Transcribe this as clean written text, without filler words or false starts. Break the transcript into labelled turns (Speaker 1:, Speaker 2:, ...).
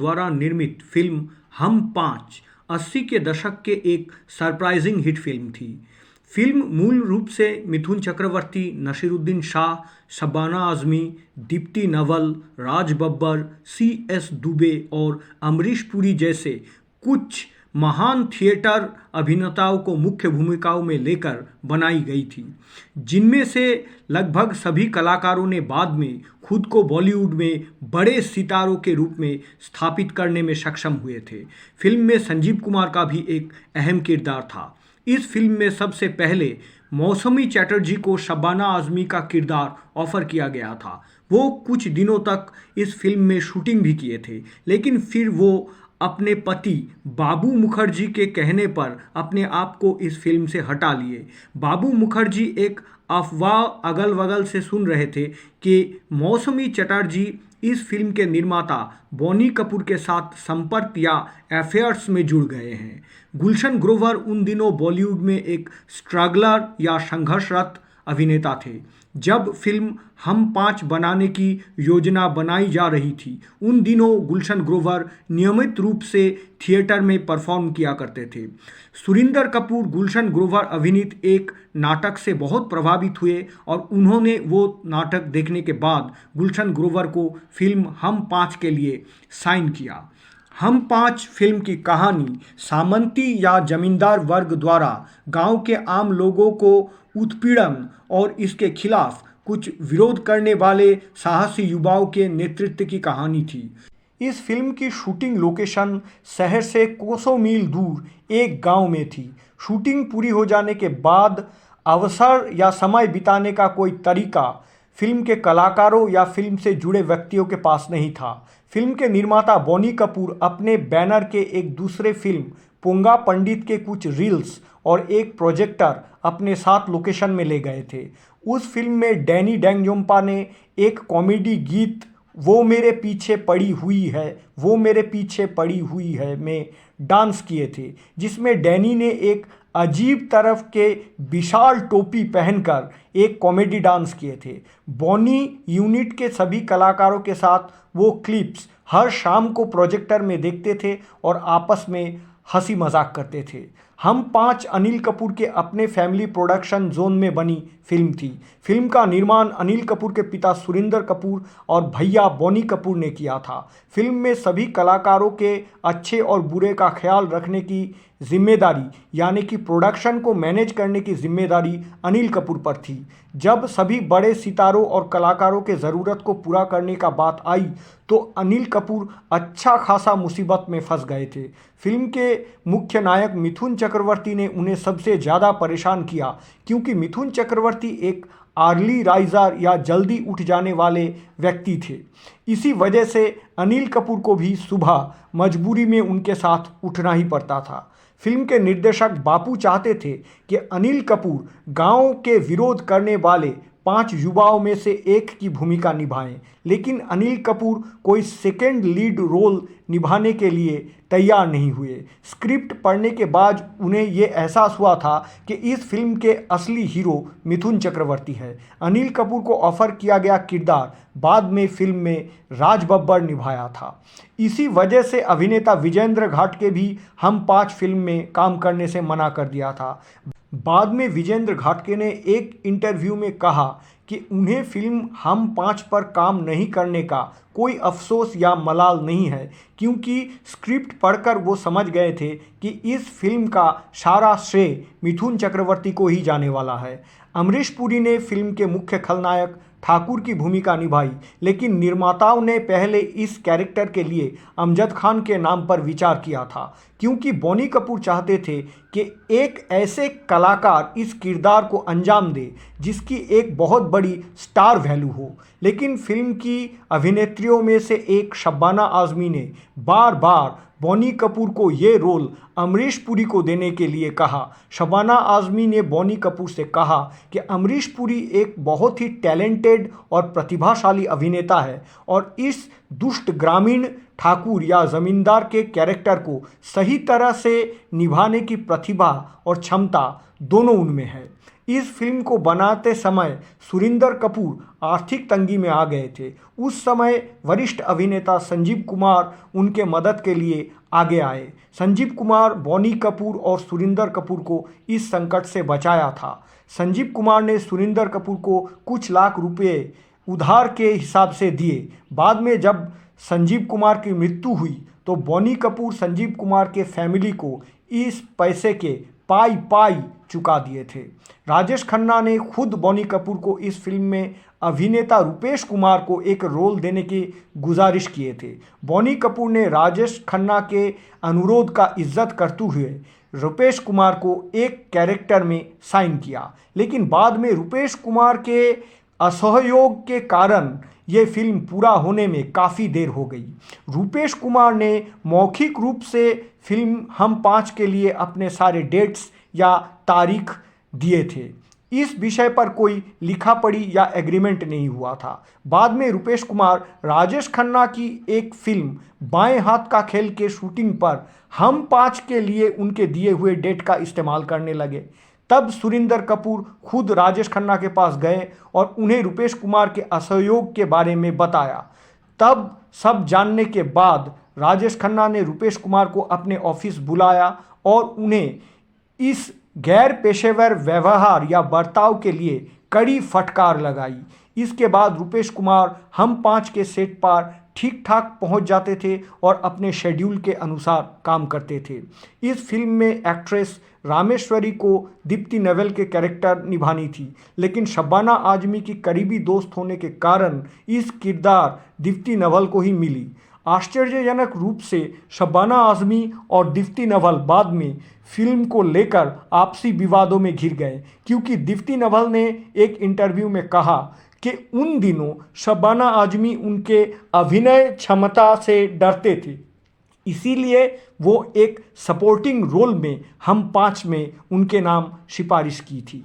Speaker 1: द्वारा निर्मित फिल्म हम पाँच 80 के दशक के एक सरप्राइजिंग हिट फिल्म थी। फिल्म मूल रूप से मिथुन चक्रवर्ती, नसीरुद्दीन शाह, शबाना आज़मी, दीप्ति नवल, राज बब्बर, CS दुबे और अमरीश पुरी जैसे कुछ महान थिएटर अभिनेताओं को मुख्य भूमिकाओं में लेकर बनाई गई थी, जिनमें से लगभग सभी कलाकारों ने बाद में खुद को बॉलीवुड में बड़े सितारों के रूप में स्थापित करने में सक्षम हुए थे। फिल्म में संजीव कुमार का भी एक अहम किरदार था। इस फिल्म में सबसे पहले मौसमी चटर्जी को शबाना आज़मी का किरदार ऑफर किया गया था। वो कुछ दिनों तक इस फिल्म में शूटिंग भी किए थे, लेकिन फिर वो अपने पति बाबू मुखर्जी के कहने पर अपने आप को इस फिल्म से हटा लिए। बाबू मुखर्जी एक अफवाह अगल बगल से सुन रहे थे कि मौसमी चटर्जी इस फिल्म के निर्माता बॉनी कपूर के साथ संपर्क या अफेयर्स में जुड़ गए हैं। गुलशन ग्रोवर उन दिनों बॉलीवुड में एक स्ट्रगलर या संघर्षरत अभिनेता थे। जब फिल्म हम पाँच बनाने की योजना बनाई जा रही थी, उन दिनों गुलशन ग्रोवर नियमित रूप से थिएटर में परफॉर्म किया करते थे। सुरिंदर कपूर गुलशन ग्रोवर अभिनीत एक नाटक से बहुत प्रभावित हुए और उन्होंने वो नाटक देखने के बाद गुलशन ग्रोवर को फिल्म हम पाँच के लिए साइन किया। हम पाँच फिल्म की कहानी सामंती या जमींदार वर्ग द्वारा गांव के आम लोगों को उत्पीड़न और इसके खिलाफ कुछ विरोध करने वाले साहसी युवाओं के नेतृत्व की कहानी थी। इस फिल्म की शूटिंग लोकेशन शहर से कोसों मील दूर एक गांव में थी। शूटिंग पूरी हो जाने के बाद अवसर या समय बिताने का कोई तरीका फिल्म के कलाकारों या फिल्म से जुड़े व्यक्तियों के पास नहीं था। फिल्म के निर्माता बॉनी कपूर अपने बैनर के एक दूसरे फिल्म पोंगा पंडित के कुछ रील्स और एक प्रोजेक्टर अपने साथ लोकेशन में ले गए थे। उस फिल्म में डैनी डेंगजोंपा ने एक कॉमेडी गीत वो मेरे पीछे पड़ी हुई है, वो मेरे पीछे पड़ी हुई है में डांस किए थे, जिसमें डैनी ने एक अजीब तरफ के विशाल टोपी पहनकर एक कॉमेडी डांस किए थे। बॉनी यूनिट के सभी कलाकारों के साथ वो क्लिप्स हर शाम को प्रोजेक्टर में देखते थे और आपस में हंसी मजाक करते थे। हम पाँच अनिल कपूर के अपने फैमिली प्रोडक्शन जोन में बनी फिल्म थी। फिल्म का निर्माण अनिल कपूर के पिता सुरिंदर कपूर और भैया बॉनी कपूर ने किया था। फिल्म में सभी कलाकारों के अच्छे और बुरे का ख्याल रखने की जिम्मेदारी यानी कि प्रोडक्शन को मैनेज करने की जिम्मेदारी अनिल कपूर पर थी। जब सभी बड़े सितारों और कलाकारों के ज़रूरत को पूरा करने का बात आई तो अनिल कपूर अच्छा खासा मुसीबत में फंस गए थे। फिल्म के मुख्य नायक मिथुन चक्रवर्ती ने उन्हें सबसे ज़्यादा परेशान किया, क्योंकि मिथुन चक्रवर्ती एक अर्ली राइजर या जल्दी उठ जाने वाले व्यक्ति थे। इसी वजह से अनिल कपूर को भी सुबह मजबूरी में उनके साथ उठना ही पड़ता था। फिल्म के निर्देशक बापू चाहते थे कि अनिल कपूर गांव के विरोध करने वाले 5 युवाओं में से एक की भूमिका निभाएं, लेकिन अनिल कपूर कोई सेकेंड लीड रोल निभाने के लिए तैयार नहीं हुए। स्क्रिप्ट पढ़ने के बाद उन्हें ये एहसास हुआ था कि इस फिल्म के असली हीरो मिथुन चक्रवर्ती है। अनिल कपूर को ऑफर किया गया किरदार बाद में फिल्म में राज बब्बर निभाया था। इसी वजह से अभिनेता विजेंद्र घाटगे भी हम पाँच फिल्म में काम करने से मना कर दिया था। बाद में विजेंद्र घाटगे ने एक इंटरव्यू में कहा कि उन्हें फिल्म हम पाँच पर काम नहीं करने का कोई अफसोस या मलाल नहीं है, क्योंकि स्क्रिप्ट पढ़कर वो समझ गए थे कि इस फिल्म का सारा श्रेय मिथुन चक्रवर्ती को ही जाने वाला है। अमरीश पुरी ने फिल्म के मुख्य खलनायक ठाकुर की भूमिका निभाई, लेकिन निर्माताओं ने पहले इस कैरेक्टर के लिए अमजद खान के नाम पर विचार किया था, क्योंकि बॉनी कपूर चाहते थे कि एक ऐसे कलाकार इस किरदार को अंजाम दे जिसकी एक बहुत बड़ी स्टार वैल्यू हो। लेकिन फिल्म की अभिनेत्रियों में से एक शबाना आज़मी ने बार बार बॉनी कपूर को ये रोल अमरीश पुरी को देने के लिए कहा। शबाना आज़मी ने बॉनी कपूर से कहा कि अमरीश पुरी एक बहुत ही टैलेंटेड और प्रतिभाशाली अभिनेता है और इस दुष्ट ग्रामीण ठाकुर या ज़मींदार के कैरेक्टर को सही तरह से निभाने की प्रतिभा और क्षमता दोनों उनमें है। इस फिल्म को बनाते समय सुरिंदर कपूर आर्थिक तंगी में आ गए थे। उस समय वरिष्ठ अभिनेता संजीव कुमार उनके मदद के लिए आगे आए। संजीव कुमार बॉनी कपूर और सुरिंदर कपूर को इस संकट से बचाया था। संजीव कुमार ने सुरिंदर कपूर को कुछ लाख रुपए उधार के हिसाब से दिए। बाद में जब संजीव कुमार की मृत्यु हुई तो बॉनी कपूर संजीव कुमार के फैमिली को इस पैसे के पाई पाई चुका दिए थे। राजेश खन्ना ने खुद बॉनी कपूर को इस फिल्म में अभिनेता रूपेश कुमार को एक रोल देने की गुजारिश किए थे। बॉनी कपूर ने राजेश खन्ना के अनुरोध का इज्जत करते हुए रूपेश कुमार को एक कैरेक्टर में साइन किया, लेकिन बाद में रूपेश कुमार के असहयोग के कारण ये फिल्म पूरा होने में काफ़ी देर हो गई। रूपेश कुमार ने मौखिक रूप से फिल्म हम 5 के लिए अपने सारे डेट्स या तारीख दिए थे। इस विषय पर कोई लिखा पढ़ी या एग्रीमेंट नहीं हुआ था। बाद में रूपेश कुमार राजेश खन्ना की एक फिल्म बाएं हाथ का खेल के शूटिंग पर हम 5 के लिए उनके दिए हुए डेट का इस्तेमाल करने लगे। तब सुरिंदर कपूर खुद राजेश खन्ना के पास गए और उन्हें रूपेश कुमार के असहयोग के बारे में बताया। तब सब जानने के बाद राजेश खन्ना ने रूपेश कुमार को अपने ऑफिस बुलाया और उन्हें इस गैर पेशेवर व्यवहार या बर्ताव के लिए कड़ी फटकार लगाई। इसके बाद रूपेश कुमार हम 5 के सेट पर ठीक ठाक पहुंच जाते थे और अपने शेड्यूल के अनुसार काम करते थे। इस फिल्म में एक्ट्रेस रामेश्वरी को दीप्ति नवल के कैरेक्टर निभानी थी, लेकिन शबाना आजमी की करीबी दोस्त होने के कारण इस किरदार दीप्ति नवल को ही मिली। आश्चर्यजनक रूप से शबाना आजमी और दीप्ति नवल बाद में फिल्म को लेकर आपसी विवादों में घिर गए, क्योंकि दीप्ति नवल ने एक इंटरव्यू में कहा कि उन दिनों शबाना आजमी उनके अभिनय क्षमता से डरते थे, इसीलिए वो एक सपोर्टिंग रोल में हम 5 में उनके नाम सिफारिश की थी।